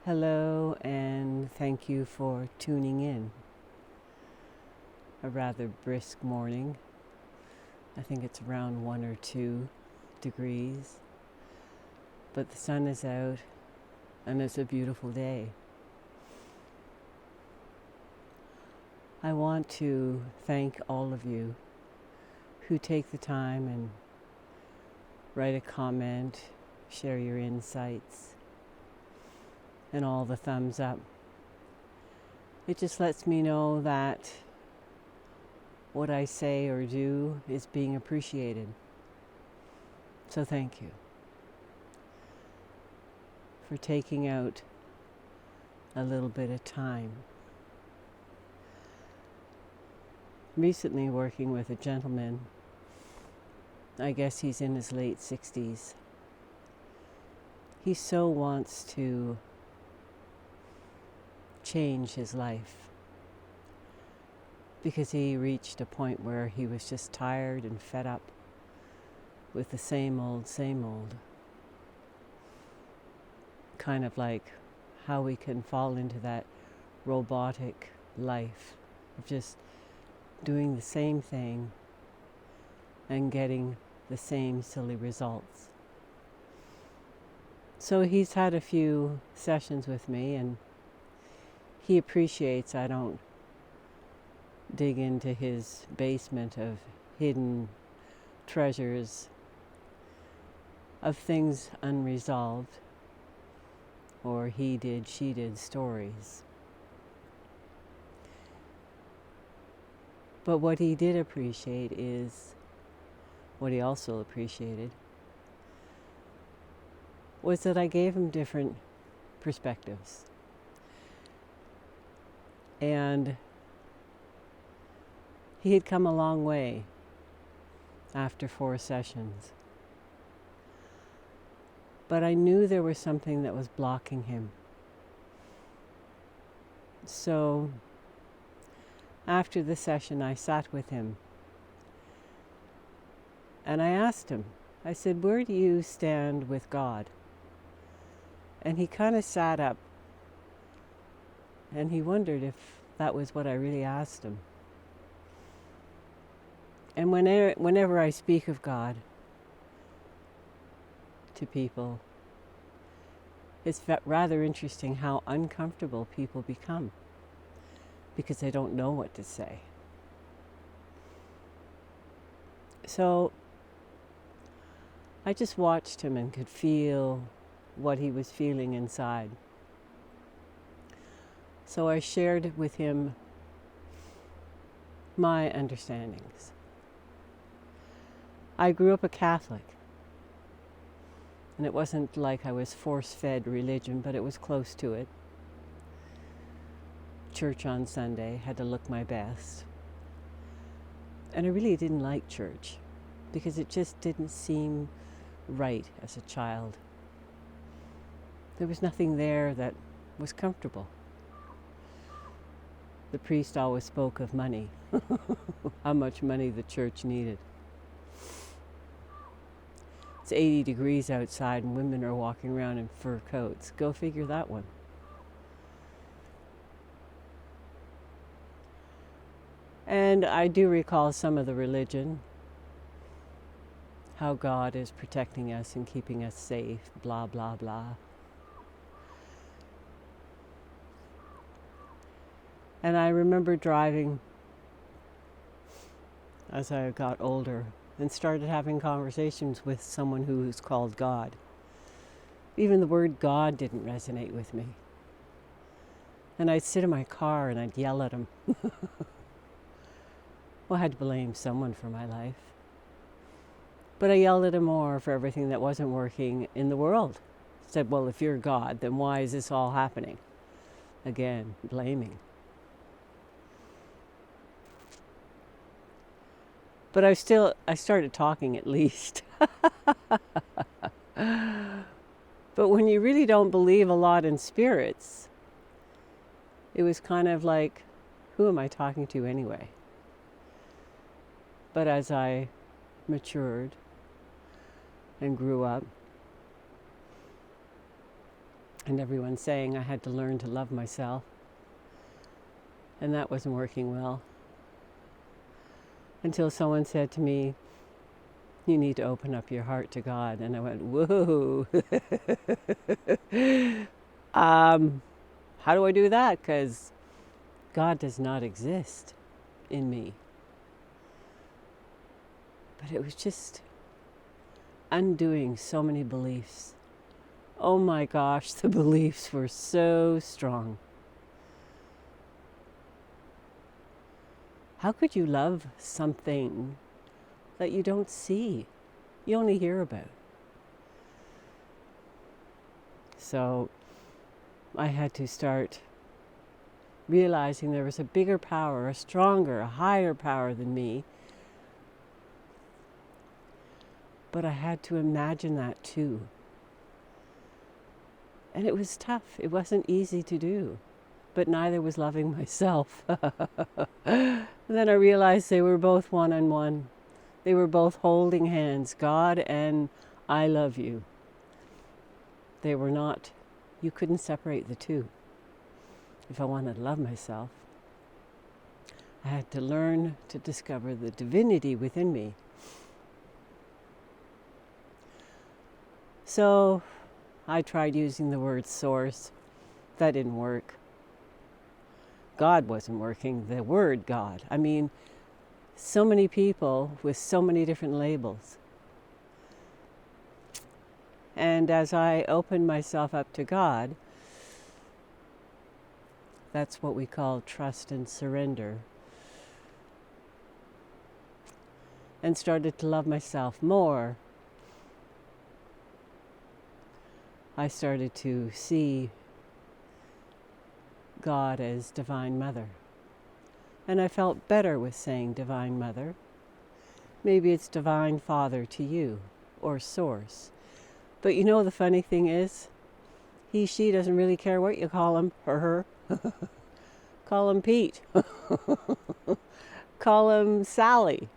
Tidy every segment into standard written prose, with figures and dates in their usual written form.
Hello, and thank you for tuning in. A rather brisk morning. I think it's around 1 or 2 degrees, but the sun is out and it's a beautiful day. I want to thank all of you who take the time and write a comment, share your insights, and all the thumbs up. It just lets me know that what I say or do is being appreciated. So thank you for taking out a little bit of time. Recently working with a gentleman, I guess he's in his late 60s. He so wants to change his life because he reached a point where he was just tired and fed up with the same old. Kind of like how we can fall into that robotic life of just doing the same thing and getting the same silly results. So he's had a few sessions with me, and he appreciates I don't dig into his basement of hidden treasures of things unresolved, or he did, she did stories. But what he did appreciate is, what he also appreciated was that I gave him different perspectives. And he had come a long way after 4 sessions. But I knew there was something that was blocking him. So after the session, I sat with him and I asked him, I said, where do you stand with God? And he kind of sat up and he wondered if that was what I really asked him. And whenever I speak of God to people, it's rather interesting how uncomfortable people become because they don't know what to say. So I just watched him and could feel what he was feeling inside. So I shared with him my understandings. I grew up a Catholic, and it wasn't like I was force-fed religion, but it was close to it. Church on Sunday, had to look my best. And I really didn't like church because it just didn't seem right as a child. There was nothing there that was comfortable. The priest always spoke of money, how much money the church needed. It's 80 degrees outside and women are walking around in fur coats. Go figure that one. And I do recall some of the religion, how God is protecting us and keeping us safe, blah, blah, blah. And I remember driving as I got older and started having conversations with someone who's called God. Even the word God didn't resonate with me. And I'd sit in my car and I'd yell at him. Well, I had to blame someone for my life. But I yelled at him more for everything that wasn't working in the world. I said, well, if you're God, then why is this all happening? Again, blaming. But I started talking at least. But when you really don't believe a lot in spirits, it was kind of like, who am I talking to anyway? But as I matured and grew up, And everyone's saying I had to learn to love myself. And that wasn't working well. Until someone said to me, you need to open up your heart to God. And I went, whoa. How do I do that? Because God does not exist in me. But it was just undoing so many beliefs. Oh my gosh, the beliefs were so strong. How could you love something that you don't see, you only hear about? So I had to start realizing there was a bigger power, a stronger, a higher power than me. But I had to imagine that too. And it was tough. It wasn't easy to do. But neither was loving myself. And then I realized they were both one on one. They were both holding hands, God and I love you. They were not, you couldn't separate the two. If I wanted to love myself, I had to learn to discover the divinity within me. So I tried using the word source. That didn't work. God wasn't working, the word God. I mean, so many people with so many different labels. And as I opened myself up to God, that's what we call trust and surrender, and started to love myself more, I started to see God as Divine Mother. And I felt better with saying Divine Mother. Maybe it's Divine Father to you, or Source. But you know the funny thing is, he, she doesn't really care what you call him or her. Call him Pete. Call him Sally.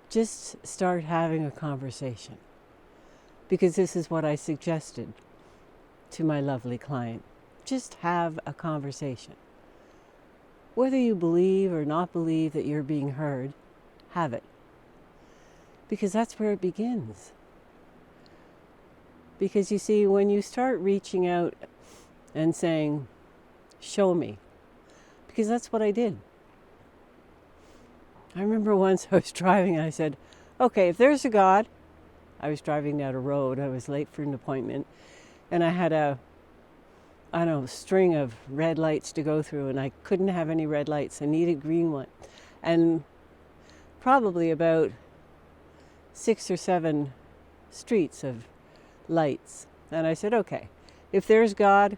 Just start having a conversation. Because this is what I suggested to my lovely client. Just have a conversation. Whether you believe or not believe that you're being heard, have it. Because that's where it begins. Because you see, when you start reaching out and saying, show me, because that's what I did. I remember once I was driving and I said, okay, if there's a God, I was driving down a road, I was late for an appointment, and I had a string of red lights to go through, and I couldn't have any red lights. I needed green one. And probably about 6 or 7 streets of lights. And I said, okay, if there's God,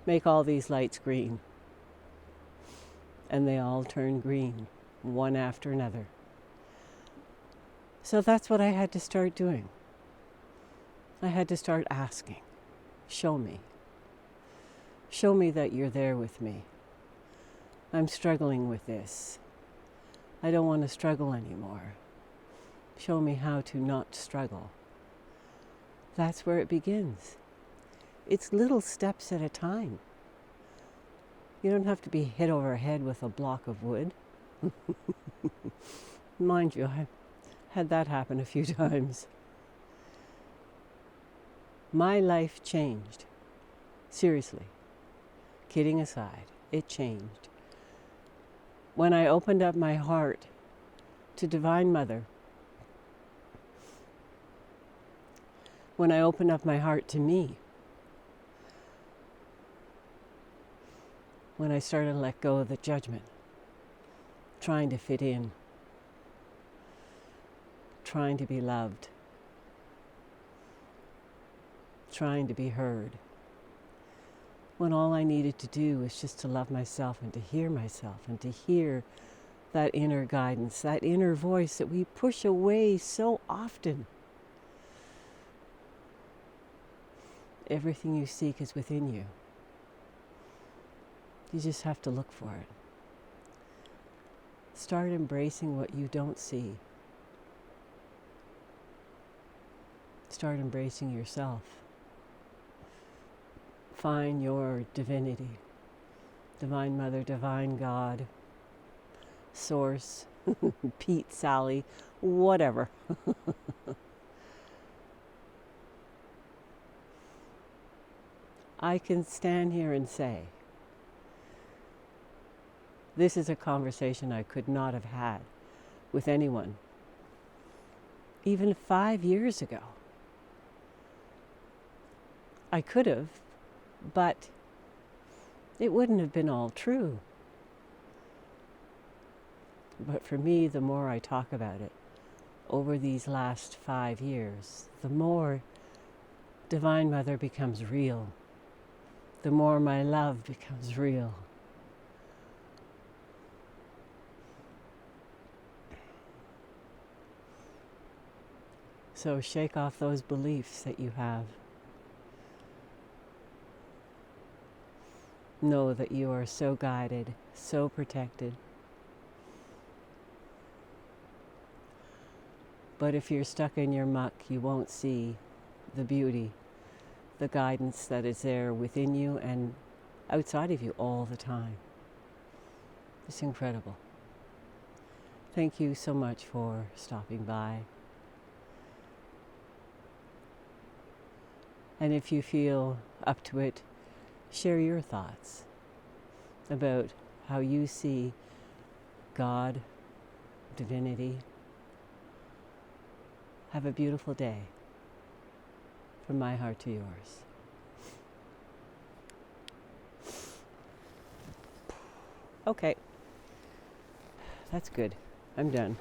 make all these lights green. And they all turned green, one after another. So that's what I had to start doing. I had to start asking, show me. Show me that you're there with me. I'm struggling with this. I don't want to struggle anymore. Show me how to not struggle. That's where it begins. It's little steps at a time. You don't have to be hit over the head with a block of wood. Mind you, I had that happen a few times. My life changed. Seriously. Kidding aside, it changed. When I opened up my heart to Divine Mother, when I opened up my heart to me, when I started to let go of the judgment, trying to fit in, trying to be loved, trying to be heard, when all I needed to do was just to love myself and to hear myself and to hear that inner guidance, that inner voice that we push away so often. Everything you seek is within you. You just have to look for it. Start embracing what you don't see. Start embracing yourself. find your divinity, Divine Mother, Divine God, Source, Pete, Sally, whatever. I can stand here and say, this is a conversation I could not have had with anyone, even 5 years ago. I could have, but it wouldn't have been all true. But for me, the more I talk about it over these last 5 years, the more Divine Mother becomes real, the more my love becomes real. So shake off those beliefs that you have. Know that you are so guided, so protected. But if you're stuck in your muck, you won't see the beauty, the guidance that is there within you and outside of you all the time. It's incredible. Thank you so much for stopping by. And if you feel up to it, share your thoughts about how you see God, divinity. Have a beautiful day. From my heart to yours. Okay. That's good. I'm done.